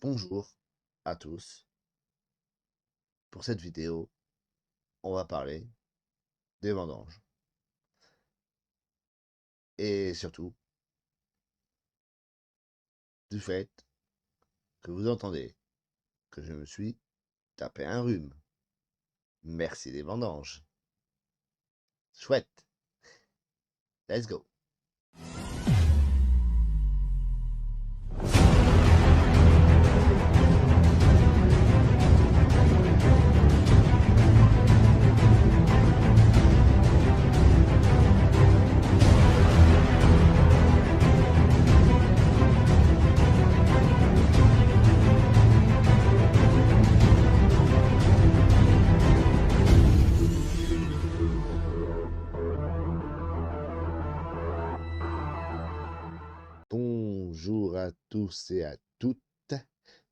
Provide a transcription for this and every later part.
Bonjour à tous. Pour cette vidéo, on va parler des vendanges et surtout du fait que vous entendez que je me suis tapé un rhume. Merci les vendanges. Chouette. Let's go. Bonjour à tous et à toutes.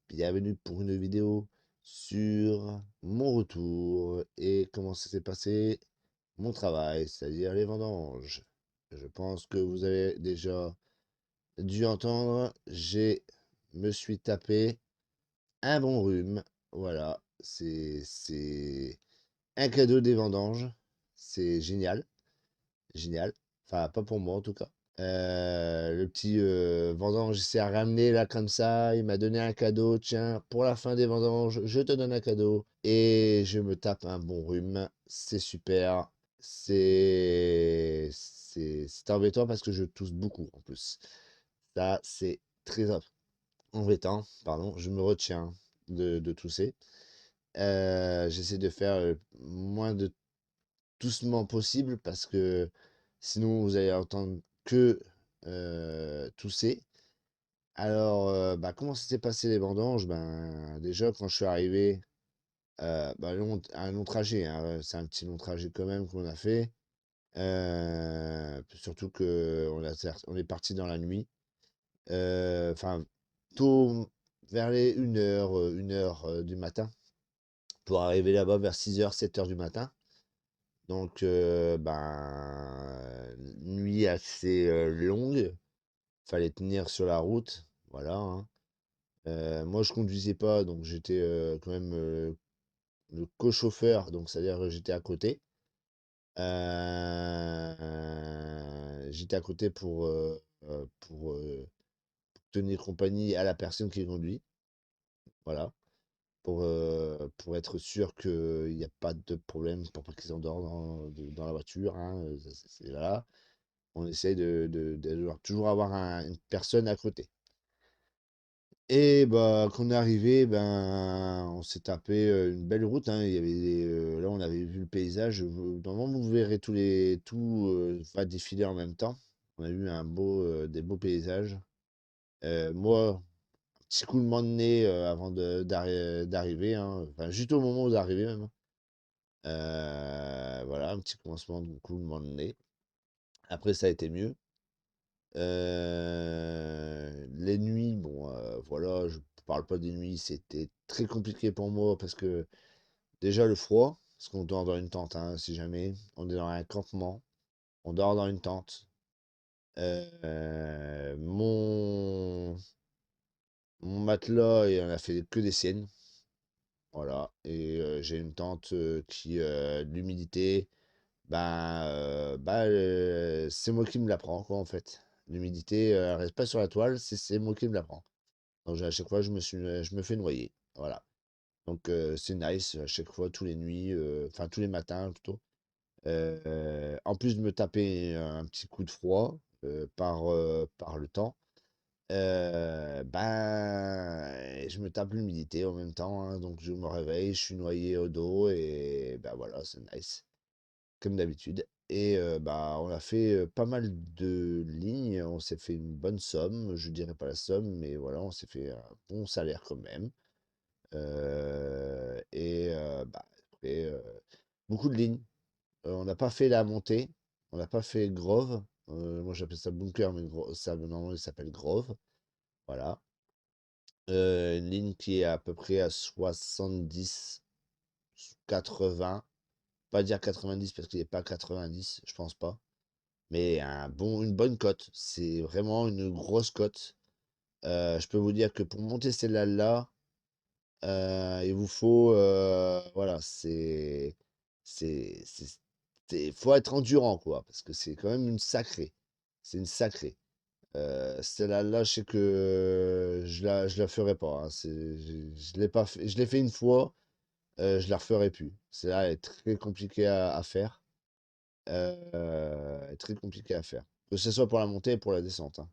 Bienvenue pour une vidéo sur mon retour et comment ça s'est passé mon travail, c'est-à-dire les vendanges. Je pense que vous avez déjà dû entendre, me suis tapé un bon rhume. Voilà, c'est un cadeau des vendanges. C'est génial, génial. Enfin, pas pour moi en tout cas. Le petit vendange s'est ramené là comme ça. Il m'a donné un cadeau. Tiens, pour la fin des vendanges, je te donne un cadeau. Et je me tape un bon rhume. C'est super. C'est embêtant parce que je tousse beaucoup en plus. Ça, c'est très embêtant. Pardon, je me retiens de tousser. J'essaie de faire le moins de toussement possible parce que sinon vous allez entendre que tousser. Alors, bah, comment s'était passé les vendanges? Ben, déjà, quand je suis arrivé, bah, un long trajet, hein, c'est un petit long trajet quand même qu'on a fait. Surtout on est parti dans la nuit. Enfin, tôt, vers les 1 heure, 1 heure du matin, pour arriver là-bas vers 6 heures, 7 heures du matin. Donc, ben, nuit assez longue. Fallait tenir sur la route. Voilà, hein. Moi, je conduisais pas, donc j'étais quand même le co-chauffeur, donc c'est-à-dire que j'étais à côté. J'étais à côté pour tenir compagnie à la personne qui conduit. Voilà. Pour être sûr qu'il y a pas de problème, pour pas qu'ils s'endorment dans la voiture, hein, voilà. On essaye de devoir toujours avoir une personne à côté. Et bah, quand on est arrivé, ben, on s'est tapé une belle route, hein. Il y avait là, on avait vu le paysage. Normalement, vous verrez tout va défiler en même temps. On a eu des beaux paysages. Moi, petit coulement de nez avant d'arriver, hein. Enfin, juste au moment où d'arriver même, hein. Voilà, un petit commencement de coulement de nez. Après, ça a été mieux. Les nuits, bon, voilà, je parle pas des nuits, c'était très compliqué pour moi parce que déjà le froid, parce qu'on dort dans une tente, hein, si jamais, on est dans un campement, on dort dans une tente. Mon matelas, il en a fait que des siennes, voilà, et j'ai une tente qui, l'humidité, c'est moi qui me la prends, quoi, en fait. L'humidité, elle reste pas sur la toile, c'est moi qui me la prends. Donc à chaque fois, je me fais noyer. Voilà. Donc c'est nice à chaque fois, tous les nuits, enfin tous les matins plutôt. En plus de me taper un petit coup de froid par le temps, je me tape l'humidité en même temps, hein. Donc je me réveille, je suis noyé au dos et bah voilà, c'est nice, comme d'habitude. Et bah on a fait pas mal de lignes, on s'est fait une bonne somme, je dirais pas la somme, mais voilà, on s'est fait un bon salaire quand même. Bah, après, beaucoup de lignes. On n'a pas fait la montée, on n'a pas fait Grove. Moi j'appelle ça bunker, mais ça normalement il s'appelle Grove. Voilà. Une ligne qui est à peu près à 70, 80. Pas dire 90 parce qu'il n'est pas 90, je pense pas. Mais une bonne cote. C'est vraiment une grosse cote. Je peux vous dire que pour monter celle-là, il vous faut, voilà, c'est faut être endurant, quoi, parce que c'est quand même une sacrée. C'est une sacrée. Celle-là, je sais que je la ferai pas, hein. Je l'ai pas fait, je l'ai fait une fois, je la referai plus. Celle-là est très compliquée à faire. Très compliquée à faire. Que ce soit pour la montée et pour la descente, hein.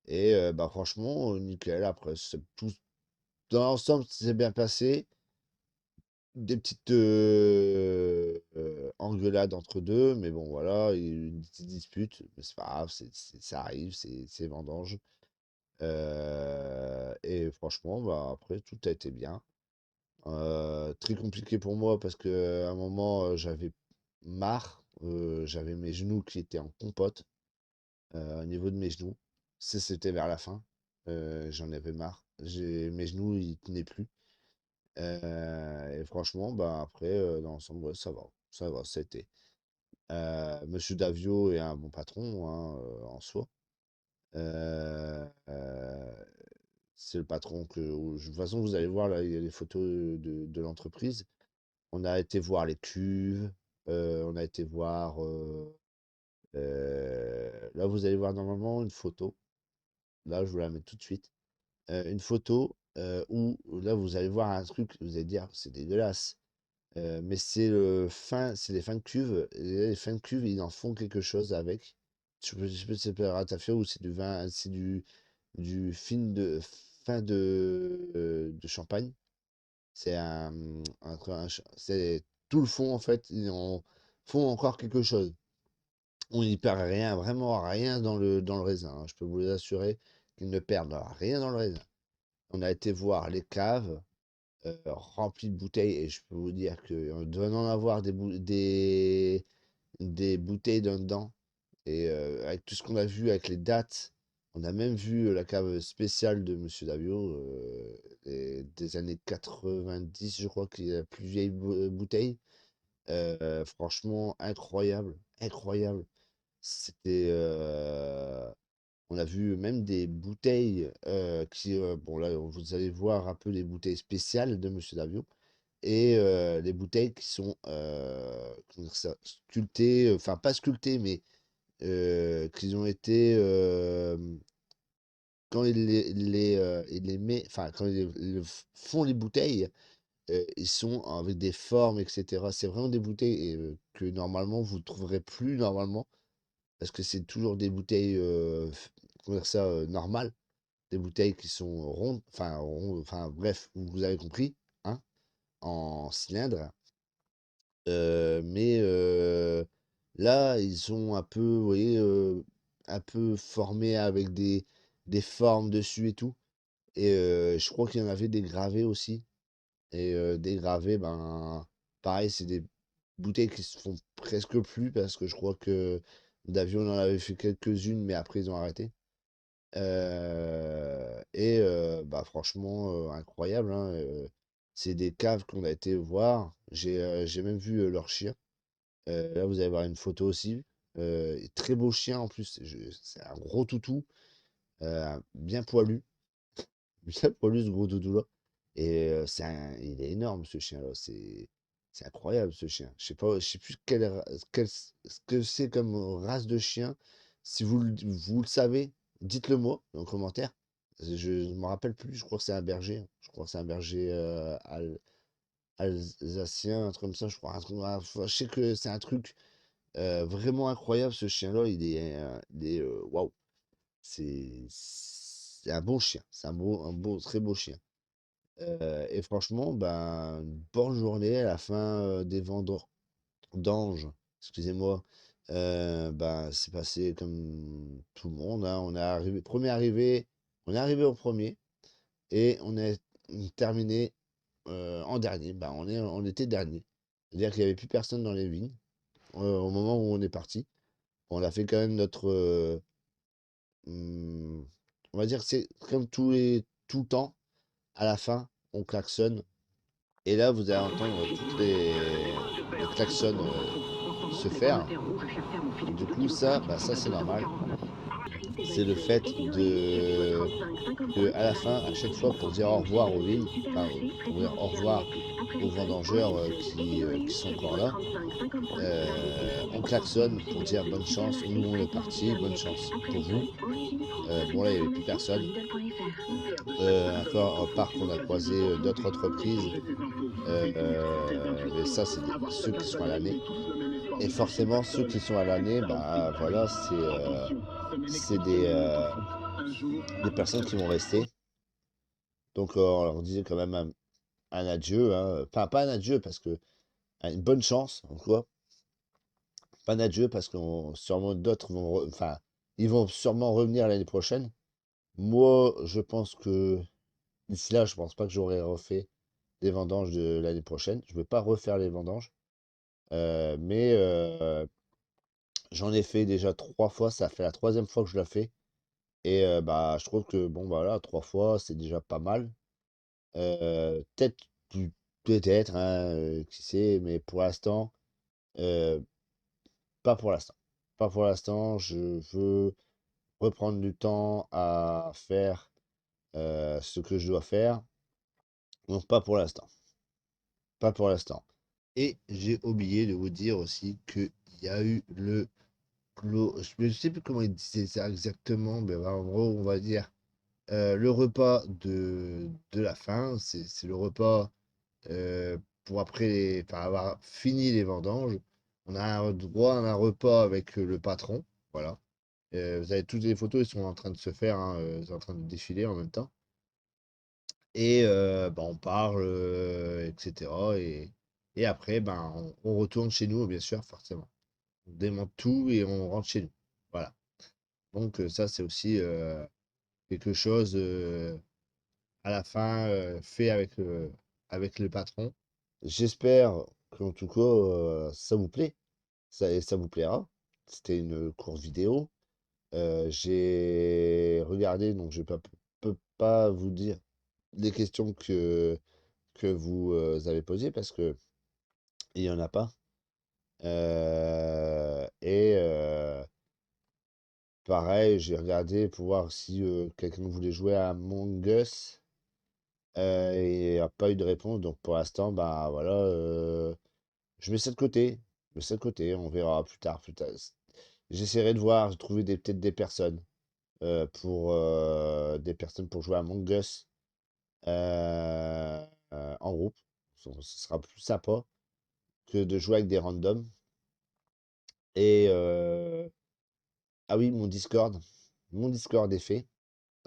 Et bah, franchement, nickel. Après, c'est tout dans l'ensemble, c'est bien passé. Des petites, engueulades entre 2 mais bon, voilà, il y a eu une petite dispute, mais c'est pas grave, ça arrive, c'est vendanges. Et franchement, bah, après, tout a été bien. Très compliqué pour moi parce qu'à un moment, j'avais marre, j'avais mes genoux qui étaient en compote, au niveau de mes genoux. C'était vers la fin, j'en avais marre. Mes genoux, ils tenaient plus. Et franchement, bah, après, dans l'ensemble, ouais, ça va, ça a été. Monsieur Davio est un bon patron, hein, en soi. C'est le patron de toute façon, vous allez voir, là, il y a les photos de l'entreprise. On a été voir les cuves, on a été voir, là, vous allez voir normalement une photo. Là, je vous la mets tout de suite. Une photo, où là, vous allez voir un truc, vous allez dire: «C'est dégueulasse». Mais c'est les fins de cuve et les fins de cuve, ils en font quelque chose avec. Je sais pas si c'est ratafia ou c'est du vin, c'est du fin de champagne. C'est c'est tout le fond en fait, ils en font encore quelque chose. On n'y perd rien, vraiment rien dans le raisin, hein. Je peux vous assurer qu'ils ne perdent rien dans le raisin. On a été voir les caves, remplies de bouteilles et je peux vous dire qu'on doit en avoir des bouteilles dedans. Et avec tout ce qu'on a vu avec les dates, on a même vu la cave spéciale de Monsieur Davio, des années 90, je crois, qui est la plus vieille bouteille. Franchement, incroyable, incroyable. C'était, on a vu même des bouteilles bon là, vous allez voir un peu les bouteilles spéciales de Monsieur Davio et les bouteilles qui sont comment dire ça, sculptées, enfin pas sculptées, mais qu'ils ont été, quand ils les met enfin, quand ils font les bouteilles, ils sont avec des formes et cetera. C'est vraiment des bouteilles que normalement vous ne trouverez plus normalement, parce que c'est toujours des bouteilles, comment dire ça? Normales, des bouteilles qui sont rondes, enfin bref, vous avez compris, hein? En cylindre. Mais là, ils sont un peu, vous voyez, un peu formés avec des formes dessus et tout. Et je crois qu'il y en avait des gravés aussi. Et des gravés, ben, pareil, c'est des bouteilles qui se font presque plus parce que je crois que Davio en avait fait quelques-unes, mais après ils ont arrêté. Et bah, franchement, incroyable, hein, c'est des caves qu'on a été voir. J'ai même vu, leur chien. Là, vous allez voir une photo aussi. Très beau chien en plus, c'est un gros toutou, bien poilu, bien poilu ce gros toutou-là. Et il est énorme ce chien-là, c'est incroyable ce chien. Je sais pas, je sais plus ce que c'est comme race de chien. Si vous le savez, dites-le moi en commentaire. Je ne me rappelle plus, je crois que c'est un berger, hein. Je crois que c'est un berger alsacien, un truc comme ça, je crois. Enfin, je sais que c'est un truc vraiment incroyable ce chien-là, waouh! C'est un bon chien, c'est un beau très beau chien. Et franchement, ben, une bonne journée à la fin, des vendanges, excusez-moi, ben, c'est passé comme tout le monde, hein. On est arrivé au premier et on terminé, en dernier. Ben, on était dernier. C'est-à-dire qu'il y avait plus personne dans les vignes, au moment où on est parti. On a fait quand même notre, mmh, on va dire que c'est comme tout le temps, à la fin, on klaxonne et là, vous allez entendre toutes les klaxons, se faire. Du coup, ça, bah, ça, c'est normal. c'est le fait à la fin, à chaque fois, pour dire au revoir aux villes, enfin, pour dire au revoir aux vendangeurs qui sont encore là, on klaxonne pour dire bonne chance, nous on est parti, bonne chance pour vous. Bon là, il n'y avait plus personne. Encore, par qu'on a croisé d'autres entreprises, mais ça, c'est ceux qui sont à l'année. Et forcément, ceux qui sont à l'année, bah voilà, c'est des personnes qui vont rester. Donc, on leur disait quand même un adieu, hein. Enfin, pas un adieu, parce que une bonne chance, en quoi. Pas un adieu, parce que sûrement d'autres vont, enfin, ils vont sûrement revenir l'année prochaine. Moi, je pense que d'ici là, je pense pas que j'aurai refait des vendanges de l'année prochaine. Je vais pas refaire les vendanges. Mais j'en ai fait déjà 3 fois. Ça fait la troisième fois que je la fais. Et bah, je trouve que, bon, bah, voilà, 3 fois, c'est déjà pas mal. Peut-être, peut-être, hein, qui sait, mais pour l'instant, euh, pas pour l'instant. Pas pour l'instant. Je veux reprendre du temps à faire ce que je dois faire. Donc, pas pour l'instant. Pas pour l'instant. Et j'ai oublié de vous dire aussi qu'il y a eu je ne sais plus comment il disait ça exactement, mais en gros, on va dire le repas de la fin. C'est le repas pour après enfin, avoir fini les vendanges. On a un droit à un repas avec le patron. Voilà. Vous avez toutes les photos, ils sont en train de se faire, hein, ils sont en train de défiler en même temps. Et bah, on parle, etc. Et après, ben, on retourne chez nous, bien sûr, forcément. On démonte tout et on rentre chez nous. Voilà. Donc ça, c'est aussi quelque chose à la fin fait avec le patron. J'espère qu'en tout cas, ça vous plaît. Ça vous plaira. C'était une courte vidéo. J'ai regardé, donc je peux pas vous dire les questions que vous avez posées parce que il y en a pas. Et pareil, j'ai regardé pour voir si quelqu'un voulait jouer à Among Us. Et il n'y a pas eu de réponse. Donc pour l'instant, bah voilà, je mets ça de côté. Je mets ça de côté. On verra plus tard, plus tard. J'essaierai de voir, de trouver peut-être des personnes pour jouer à Among Us en groupe. Ce sera plus sympa que de jouer avec des randoms. Et ah oui, mon Discord. Mon Discord est fait.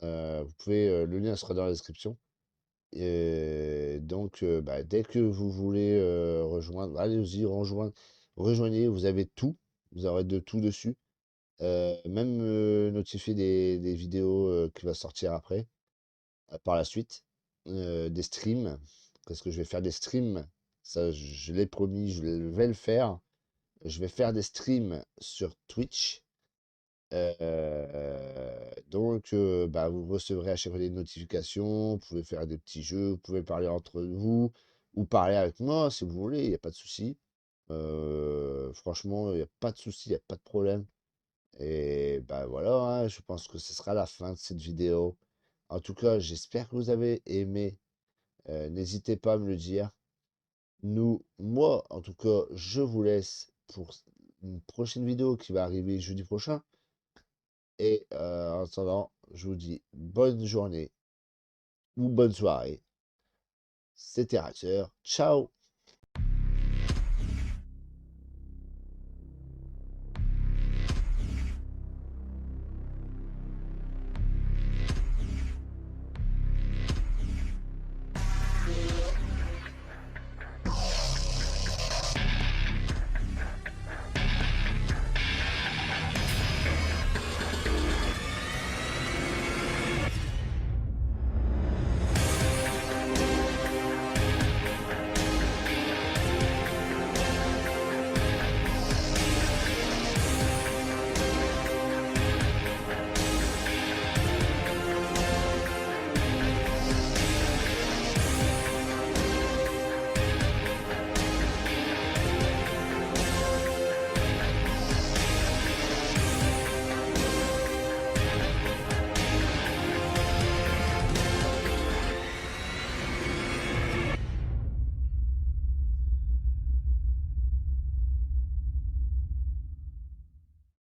Vous pouvez, le lien sera dans la description. Et donc, bah, dès que vous voulez rejoindre, allez-y, rejoignez, vous avez tout. Vous aurez de tout dessus. Même notifier des vidéos qui va sortir après, par la suite. Des streams, parce que je vais faire des streams. Ça, je l'ai promis, je vais le faire. Je vais faire des streams sur Twitch. Donc, bah, vous recevrez à chaque fois des notifications, vous pouvez faire des petits jeux, vous pouvez parler entre vous ou parler avec moi si vous voulez, il n'y a pas de souci. Franchement, il n'y a pas de souci, il n'y a pas de problème. Et bah voilà, hein, je pense que ce sera la fin de cette vidéo. En tout cas, j'espère que vous avez aimé. N'hésitez pas à me le dire. Moi, en tout cas, je vous laisse pour une prochaine vidéo qui va arriver jeudi prochain. Et en attendant, je vous dis bonne journée ou bonne soirée. C'était Raxeur. Ciao!